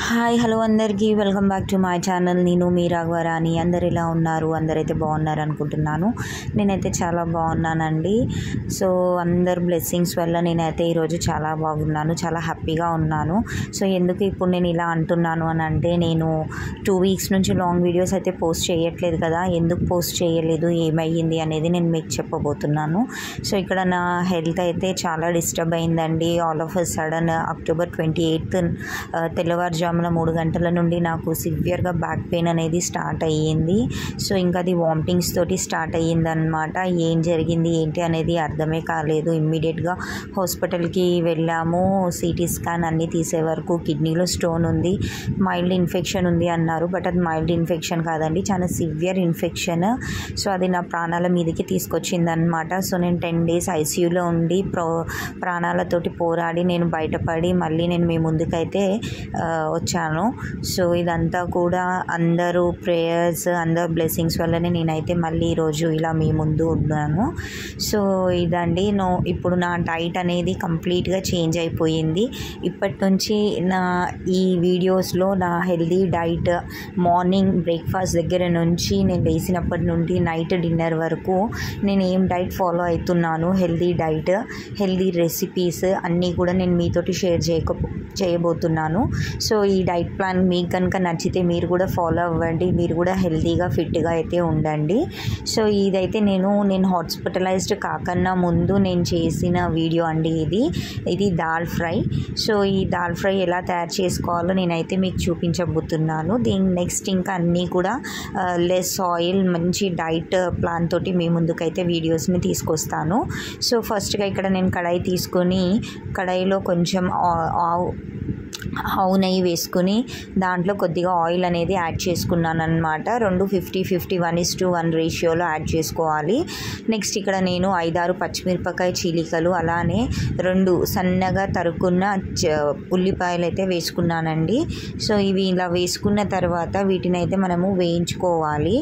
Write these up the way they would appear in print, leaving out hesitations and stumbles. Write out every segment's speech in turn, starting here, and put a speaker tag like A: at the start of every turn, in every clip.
A: Hi hello అందరికీ welcome back to my channel. నేను మీ రాఘవరాణి. అందరు ఎలా ఉన్నారు? అందరైతే బాగున్నారు అనుకుంటున్నాను. నేనైతే చాలా బాగున్నానండి. సో అందరు బ్లెస్సింగ్స్ వల్ల నేనైతే ఈరోజు చాలా బాగున్నాను, చాలా హ్యాపీగా ఉన్నాను. సో ఎందుకు ఇప్పుడు నేను ఇలా అంటున్నాను అని అంటే, నేను 2 వీక్స్ నుంచి లాంగ్ వీడియోస్ అయితే పోస్ట్ చేయట్లేదు కదా. ఎందుకు పోస్ట్ చేయలేదు, ఏమయ్యింది అనేది నేను మీకు చెప్పబోతున్నాను. సో ఇక్కడ నా హెల్త్ అయితే చాలా డిస్టర్బ్ అయిందండి. All of a sudden October 28 తెల్లవారుజామున 3 గంటల నుండి నాకు సివియర్గా బ్యాక్ పెయిన్ అనేది స్టార్ట్ అయ్యింది. సో ఇంకా అది వామిటింగ్స్ తోటి స్టార్ట్ అయ్యిందనమాట. ఏం జరిగింది ఏంటి అనేది అర్థమే కాలేదు. ఇమ్మీడియట్గా హాస్పిటల్కి వెళ్ళాము. సిటీ స్కాన్ అన్నీ తీసే వరకు కిడ్నీలో స్టోన్ ఉంది, మైల్డ్ ఇన్ఫెక్షన్ ఉంది అన్నారు. బట్ అది మైల్డ్ ఇన్ఫెక్షన్ కాదండి, చాలా సివియర్ ఇన్ఫెక్షన్. సో అది నా ప్రాణాల మీదకి తీసుకొచ్చిందనమాట. సో నేను 10 days ఐసీయూలో ఉండి ప్రాణాలతోటి పోరాడి నేను బయటపడి మళ్ళీ నేను మీ ముందుకైతే వచ్చాను. సో ఇదంతా కూడా అందరూ ప్రేయర్స్, అందరు బ్లెస్సింగ్స్ వల్లనే నేనైతే మళ్ళీ ఈరోజు ఇలా మీ ముందు ఉన్నాను. సో ఇదండి, ఇప్పుడు నా డైట్ అనేది కంప్లీట్గా చేంజ్ అయిపోయింది. ఇప్పటి నుంచి నా ఈ వీడియోస్లో నా హెల్దీ డైట్, మార్నింగ్ బ్రేక్ఫాస్ట్ దగ్గర నుంచి నేను లేచినప్పటి నుండి నైట్ డిన్నర్ వరకు నేను ఏం డైట్ ఫాలో అవుతున్నాను, హెల్దీ డైట్, హెల్దీ రెసిపీస్ అన్నీ కూడా నేను మీతోటి షేర్ చేయబోతున్నాను. సో ఈ డైట్ ప్లాన్ మీకు కనుక నచ్చితే మీరు కూడా ఫాలో అవ్వండి. మీరు కూడా హెల్తీగా ఫిట్గా అయితే ఉండండి. సో ఇదైతే నేను హాస్పిటలైజ్డ్ కాకన్నా ముందు నేను చేసిన వీడియో అండి ఇది దాల్ ఫ్రై. సో ఈ దాల్ ఫ్రై ఎలా తయారు చేసుకోవాలో నేనైతే మీకు చూపించబోతున్నాను. దీని నెక్స్ట్ ఇంకా అన్నీ కూడా లెస్ ఆయిల్, మంచి డైట్ ప్లాన్ తోటి మీ ముందుకైతే వీడియోస్ని తీసుకొస్తాను. సో ఫస్ట్గా ఇక్కడ నేను కడాయి తీసుకొని కడాయిలో కొంచెం ఆవు నెయ్యి వేసుకుని దాంట్లో కొద్దిగా ఆయిల్ అనేది యాడ్ చేసుకున్నాను అనమాట. 2 50-50 1:1 రేషియోలో యాడ్ చేసుకోవాలి. నెక్స్ట్ ఇక్కడ నేను 5-6 పచ్చిమిరపకాయ చీలికలు, అలానే 2 సన్నగా తరుక్కున్న ఉల్లిపాయలు అయితే వేసుకున్నానండి. సో ఇవి ఇలా వేసుకున్న తర్వాత వీటిని అయితే మనము వేయించుకోవాలి.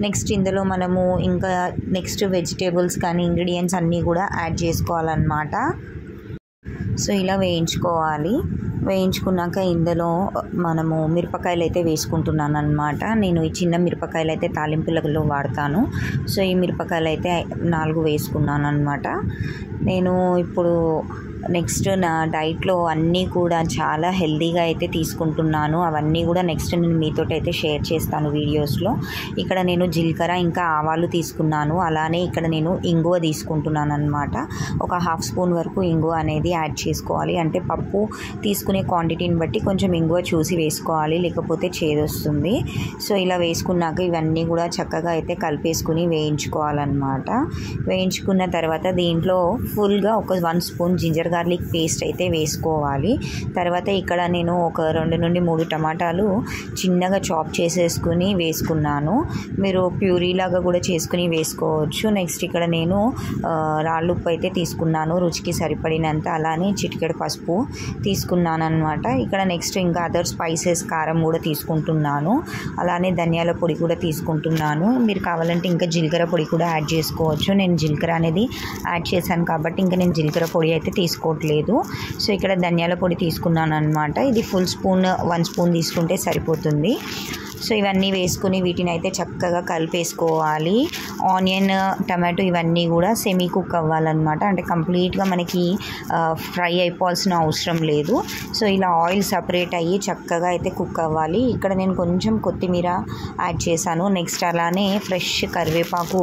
A: నెక్స్ట్ ఇందులో మనము ఇంకా నెక్స్ట్ వెజిటేబుల్స్ కానీ ఇంగ్రీడియంట్స్ అన్నీ కూడా యాడ్ చేసుకోవాలన్నమాట. సో ఇలా వేయించుకున్నాక ఇందులో మనము మిరపకాయలు అయితే వేసుకుంటున్నాను అనమాట. నేను ఈ చిన్న మిరపకాయలు అయితే తాలింపులలో వాడతాను. సో ఈ మిరపకాయలు అయితే 4 వేసుకున్నాను అనమాట. నేను ఇప్పుడు నెక్స్ట్ నా డైట్లో అన్నీ కూడా చాలా హెల్తీగా అయితే తీసుకుంటున్నాను. అవన్నీ కూడా నెక్స్ట్ నేను మీతో అయితే షేర్ చేస్తాను వీడియోస్లో. ఇక్కడ నేను జీలకర్ర ఇంకా ఆవాలు తీసుకున్నాను. అలానే ఇక్కడ నేను ఇంగువ తీసుకుంటున్నాను అనమాట. ఒక 1/2 స్పూన్ వరకు ఇంగువ అనేది యాడ్ చేసుకోవాలి. అంటే పప్పు తీసుకునే క్వాంటిటీని బట్టి కొంచెం ఇంగువ చూసి వేసుకోవాలి, లేకపోతే చేదొస్తుంది. సో ఇలా వేసుకున్నాక ఇవన్నీ కూడా చక్కగా అయితే కలిపేసుకుని వేయించుకోవాలన్నమాట. వేయించుకున్న తర్వాత దీంట్లో ఫుల్గా ఒక 1 స్పూన్ జింజర్ గార్లిక్ పేస్ట్ అయితే వేసుకోవాలి. తర్వాత ఇక్కడ నేను ఒక 2 నుండి 3 టమాటాలు చిన్నగా చాప్ చేసేసుకుని వేసుకున్నాను. మీరు ప్యూరీ లాగా కూడా చేసుకుని వేసుకోవచ్చు. నెక్స్ట్ ఇక్కడ నేను రాళ్ళుప్పు అయితే తీసుకున్నాను, రుచికి సరిపడినంత. అలానే చిటికెడు పసుపు తీసుకున్నాను అనమాట. ఇక్కడ నెక్స్ట్ ఇంకా అదర్ స్పైసెస్, కారం కూడా తీసుకుంటున్నాను. అలానే ధనియాల పొడి కూడా తీసుకుంటున్నాను. మీరు కావాలంటే ఇంకా జీలకర్ర పొడి కూడా యాడ్ చేసుకోవచ్చు. నేను జీలకర్ర అనేది యాడ్ చేశాను కాబట్టి ఇంకా నేను జీలకర్ర పొడి అయితే తీసుకోవట్లేదు. సో ఇక్కడ ధనియాల పొడి తీసుకున్నాను అనమాట. ఇది ఫుల్ స్పూన్, 1 స్పూన్ తీసుకుంటే సరిపోతుంది. సో ఇవన్నీ వేసుకుని వీటిని అయితే చక్కగా కలిపేసుకోవాలి. ఆనియన్, టమాటో ఇవన్నీ కూడా సెమీ కుక్ అవ్వాలన్నమాట. అంటే కంప్లీట్గా మనకి ఫ్రై అయిపోవాల్సిన అవసరం లేదు. సో ఇలా ఆయిల్ సపరేట్ అయ్యి చక్కగా అయితే కుక్ అవ్వాలి. ఇక్కడ నేను కొంచెం కొత్తిమీర యాడ్ చేశాను. నెక్స్ట్ అలానే ఫ్రెష్ కరివేపాకు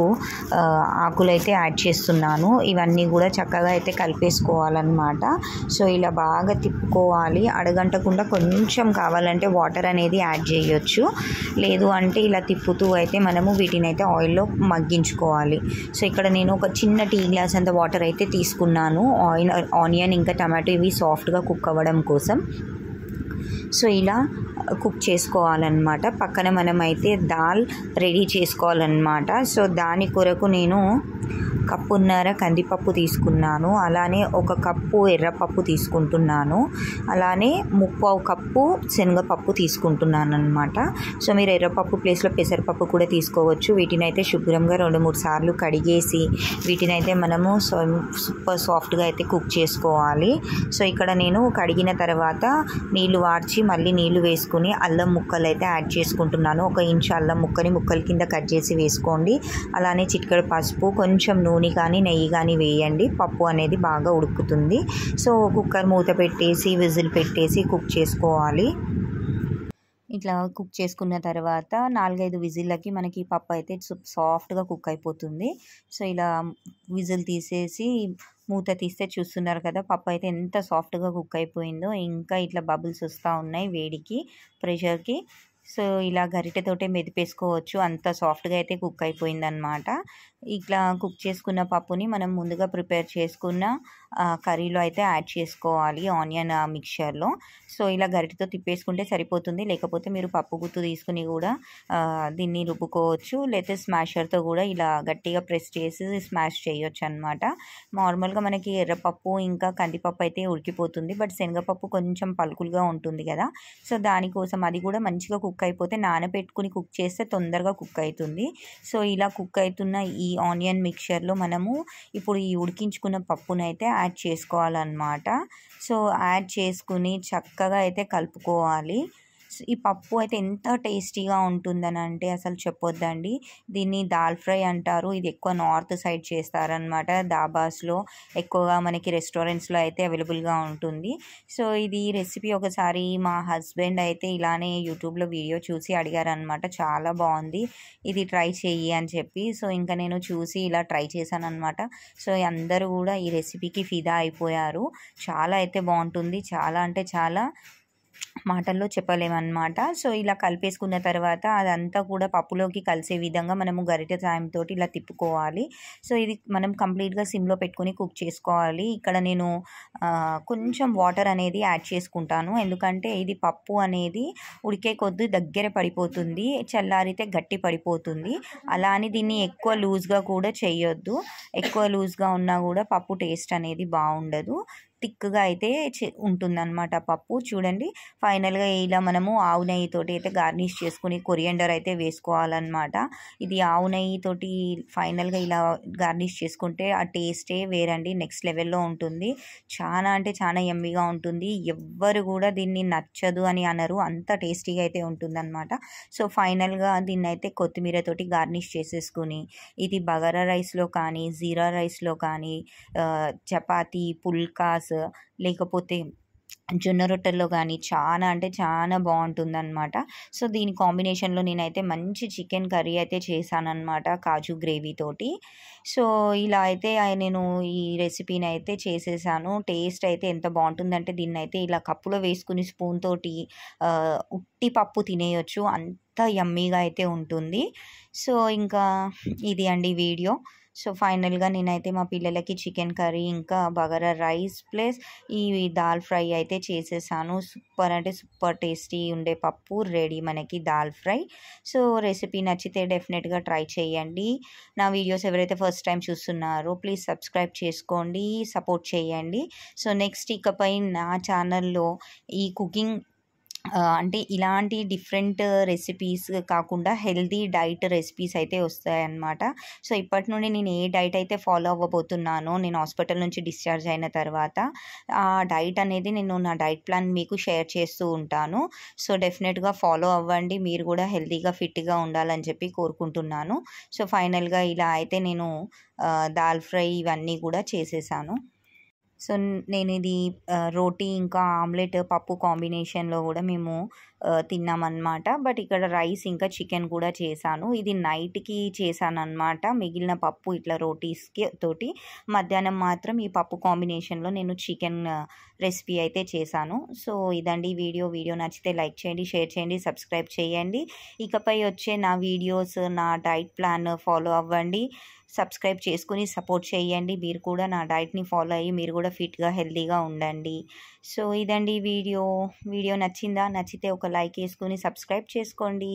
A: ఆకులు అయితే యాడ్ చేస్తున్నాను. ఇవన్నీ కూడా చక్కగా అయితే కలిపేసుకోవాలన్నమాట. సో ఇలా బాగా తిప్పుకోవాలి. అడగంటకుండా కొంచెం కావాలంటే వాటర్ అనేది యాడ్ చేయొచ్చు. లేదు అంటే ఇలా తిప్పుతూ అయితే మనము వీటిని అయితే ఆయిల్లో మగ్గించుకోవాలి. సో ఇక్కడ నేను ఒక చిన్న టీ గ్లాస్ అంత వాటర్ అయితే తీసుకున్నాను. ఆనియన్ ఇంకా టమాటో ఇవి సాఫ్ట్గా కుక్ అవ్వడం కోసం. సో ఇలా కుక్ చేసుకోవాలన్నమాట. పక్కన మనమైతే దాల్ రెడీ చేసుకోవాలన్నమాట. సో దాని కొరకు నేను కప్పున్నర కందిపప్పు తీసుకున్నాను. అలానే 1 కప్పు ఎర్రపప్పు తీసుకుంటున్నాను. అలానే 3/4 కప్పు శనగపప్పు తీసుకుంటున్నాను అనమాట. సో మీరు ఎర్రపప్పు ప్లేస్లో పెసరపప్పు కూడా తీసుకోవచ్చు. వీటినైతే శుభ్రంగా 2-3 సార్లు కడిగేసి వీటినైతే మనము సూపర్ సాఫ్ట్గా అయితే కుక్ చేసుకోవాలి. సో ఇక్కడ నేను కడిగిన తర్వాత నీళ్లు వార్చి మళ్ళీ నీళ్లు వేసుకుని అల్లం ముక్కలు అయితే యాడ్ చేసుకుంటున్నాను. 1 ఇంచు అల్లం ముక్కని ముక్కల కింద కట్ చేసి వేసుకోండి. అలానే చిటికెడు పసుపు, కొంచెం నూనె కానీ నెయ్యి కానీ వేయండి. పప్పు అనేది బాగా ఉడుకుతుంది. సో కుక్కర్ మూత పెట్టేసి విజిల్ పెట్టేసి కుక్ చేసుకోవాలి. ఇట్లా కుక్ చేసుకున్న తర్వాత 4-5 విజిల్లకి మనకి పప్పు అయితే సాఫ్ట్గా కుక్ అయిపోతుంది. సో ఇలా విజిల్ తీసేసి మూత తీస్తే చూస్తున్నారు కదా, పప్పు అయితే ఎంత సాఫ్ట్గా కుక్ అయిపోయిందో. ఇంకా ఇట్లా బబుల్స్ వస్తూ ఉన్నాయి వేడికి, ప్రెషర్కి. సో ఇలా గరిటెతోటే మెదిపేసుకోవచ్చు, అంత సాఫ్ట్గా అయితే కుక్ అయిపోయిందనమాట. ఇట్లా కుక్ చేసుకున్న పప్పుని మనం ముందుగా ప్రిపేర్ చేసుకున్న కర్రీలో అయితే యాడ్ చేసుకోవాలి, ఆనియన్ మిక్చర్లో. సో ఇలా గరిటెతో తిప్పేసుకుంటే సరిపోతుంది. లేకపోతే మీరు పప్పు గుత్తు తీసుకుని కూడా దీన్ని రుబ్బుకోవచ్చు. లేకపోతే స్మాషర్తో కూడా ఇలా గట్టిగా ప్రెస్ చేసి స్మాష్ చేయొచ్చు అనమాట. నార్మల్గా మనకి ఎర్రపప్పు ఇంకా కందిపప్పు అయితే ఉడికిపోతుంది. బట్ శనగపప్పు కొంచెం పలుకులుగా ఉంటుంది కదా, సో దానికోసం అది కూడా మంచిగా కుక్ అయిపోతే నానబెట్టుకుని కుక్ చేస్తే తొందరగా కుక్ అవుతుంది. సో ఇలా కుక్ అవుతున్న ఈ ఆనియన్ మిక్చర్లో మనము ఇప్పుడు ఈ ఉడికించుకున్న పప్పునైతే యాడ్ చేసుకోవాలన్నమాట. సో యాడ్ చేసుకుని చక్కగా అయితే కలుపుకోవాలి. ఈ పప్పు అయితే ఎంత టేస్టీగా ఉంటుందని అంటే అసలు చెప్పొద్దండి. దీన్ని దాల్ ఫ్రై అంటారు. ఇది ఎక్కువ నార్త్ సైడ్ చేస్తారనమాట. దాబాస్లో ఎక్కువగా మనకి రెస్టారెంట్స్లో అయితే అవైలబుల్గా ఉంటుంది. సో ఇది రెసిపీ ఒకసారి మా హస్బెండ్ అయితే ఇలానే యూట్యూబ్లో వీడియో చూసి అడిగారనమాట. చాలా బాగుంది, ఇది ట్రై చెయ్యి అని చెప్పి. సో ఇంకా నేను చూసి ఇలా ట్రై చేశాను అనమాట. సో అందరూ కూడా ఈ రెసిపీకి ఫిదా అయిపోయారు. చాలా అయితే బాగుంటుంది, చాలా అంటే చాలా మాటల్లో చెప్పలేమన్నమాట. సో ఇలా కలిపేసుకున్న తర్వాత అదంతా కూడా పప్పులోకి కలిసే విధంగా మనము గరిటె సాయంతో ఇలా తిప్పుకోవాలి. సో ఇది మనం కంప్లీట్గా సిమ్లో పెట్టుకొని కుక్ చేసుకోవాలి. ఇక్కడ నేను కొంచెం వాటర్ అనేది యాడ్ చేసుకుంటాను, ఎందుకంటే ఇది పప్పు అనేది ఉడికే కొద్దీ దగ్గర పడిపోతుంది, చల్లారితే గట్టి పడిపోతుంది. అలా అని దీన్ని ఎక్కువ లూజ్గా కూడా చేయొద్దు. ఎక్కువ లూజ్గా ఉన్నా కూడా పప్పు టేస్ట్ అనేది బాగుండదు. థిక్గా అయితే ఉంటుందన్నమాట పప్పు. చూడండి, ఫైనల్గా ఇలా మనము ఆవు నెయ్యితోటి అయితే గార్నిష్ చేసుకుని కొరియండర్ అయితే వేసుకోవాలన్నమాట. ఇది ఆవు నెయ్యితోటి ఫైనల్గా ఇలా గార్నిష్ చేసుకుంటే ఆ టేస్టే వేరండి, నెక్స్ట్ లెవెల్లో ఉంటుంది. చాలా అంటే చాలా యమ్మీగా ఉంటుంది. ఎవ్వరు కూడా దీన్ని నచ్చదు అని అనరు, అంత టేస్టీగా అయితే ఉంటుందన్నమాట. సో ఫైనల్గా దీన్ని అయితే కొత్తిమీరతోటి గార్నిష్ చేసేసుకుని ఇది బగారా రైస్లో కానీ జీరా రైస్లో కానీ చపాతీ, పుల్కాస్ లేకపోతే జొన్న రొట్టెల్లో కానీ చాలా అంటే చాలా బాగుంటుందన్నమాట. సో దీని కాంబినేషన్లో నేనైతే మంచి చికెన్ కర్రీ అయితే చేశానన్నమాట, కాజు గ్రేవీతోటి. సో ఇలా అయితే నేను ఈ రెసిపీని అయితే చేసేసాను. టేస్ట్ అయితే ఎంత బాగుంటుందంటే దీన్ని అయితే ఇలా కప్పులో వేసుకుని స్పూన్ తోటి ఉట్టి పప్పు తినేయొచ్చు, అంత యమ్మీగా అయితే ఉంటుంది. సో ఇంకా ఇది అండి వీడియో. సో ఫైనల్గా నేనైతే మా పిల్లలకి చికెన్ కర్రీ ఇంకా బగారా రైస్ ప్లస్ ఈ దాల్ ఫ్రై అయితే చేసేసాను. సూపర్ అంటే సూపర్ టేస్టీ ఉండే పప్పు రెడీ మనకి దాల్ ఫ్రై. సో రెసిపీ నచ్చితే డెఫినెట్గా ట్రై చేయండి. నా వీడియోస్ ఎవరైతే ఫస్ట్ టైం చూస్తున్నారో ప్లీజ్ సబ్స్క్రైబ్ చేసుకోండి, సపోర్ట్ చేయండి. సో నెక్స్ట్ ఇకపై నా ఛానల్లో ఈ కుకింగ్ అంటే ఇలాంటి డిఫరెంట్ రెసిపీస్ కాకుండా హెల్తీ డైట్ రెసిపీస్ అయితే వస్తాయన్నమాట. సో ఇప్పటి నుండి నేను ఏ డైట్ అయితే ఫాలో అవ్వబోతున్నానో, నేను హాస్పిటల్ నుంచి డిశ్చార్జ్ అయిన తర్వాత ఆ డైట్ అనేది నేను నా డైట్ ప్లాన్ మీకు షేర్ చేస్తూ ఉంటాను. సో డెఫినెట్గా ఫాలో అవ్వండి, మీరు కూడా హెల్తీగా ఫిట్గా ఉండాలని చెప్పి కోరుకుంటున్నాను. సో ఫైనల్గా ఇలా అయితే నేను దాల్ ఫ్రై ఇవన్నీ కూడా చేసేసాను. సో నేను ఇది రోటీ ఇంకా ఆమ్లెట్ పప్పు కాంబినేషన్లో కూడా మేము తిన్నామన్నమాట. బట్ ఇక్కడ రైస్ ఇంకా చికెన్ కూడా చేశాను. ఇది నైట్కి చేశానన్నమాట. మిగిలిన పప్పు ఇట్లా రోటీస్కి తోటి మధ్యాహ్నం మాత్రం ఈ పప్పు కాంబినేషన్లో నేను చికెన్ రెసిపీ అయితే చేశాను. సో ఇదండి వీడియో నచ్చితే లైక్ చేయండి, షేర్ చేయండి, సబ్స్క్రైబ్ చేయండి. ఇకపై వచ్చే నా వీడియోస్, నా డైట్ ప్లాన్ ఫాలో అవ్వండి, సబ్స్క్రైబ్ చేసుకుని సపోర్ట్ చేయండి. మీరు కూడా నా డైట్ని ఫాలో అయ్యి మీరు కూడా ఫిట్గా హెల్తీగా ఉండండి. సో ఇదండి వీడియో నచ్చిందా? నచ్చితే ఒక లైక్ వేసుకుని సబ్స్క్రైబ్ చేసుకోండి.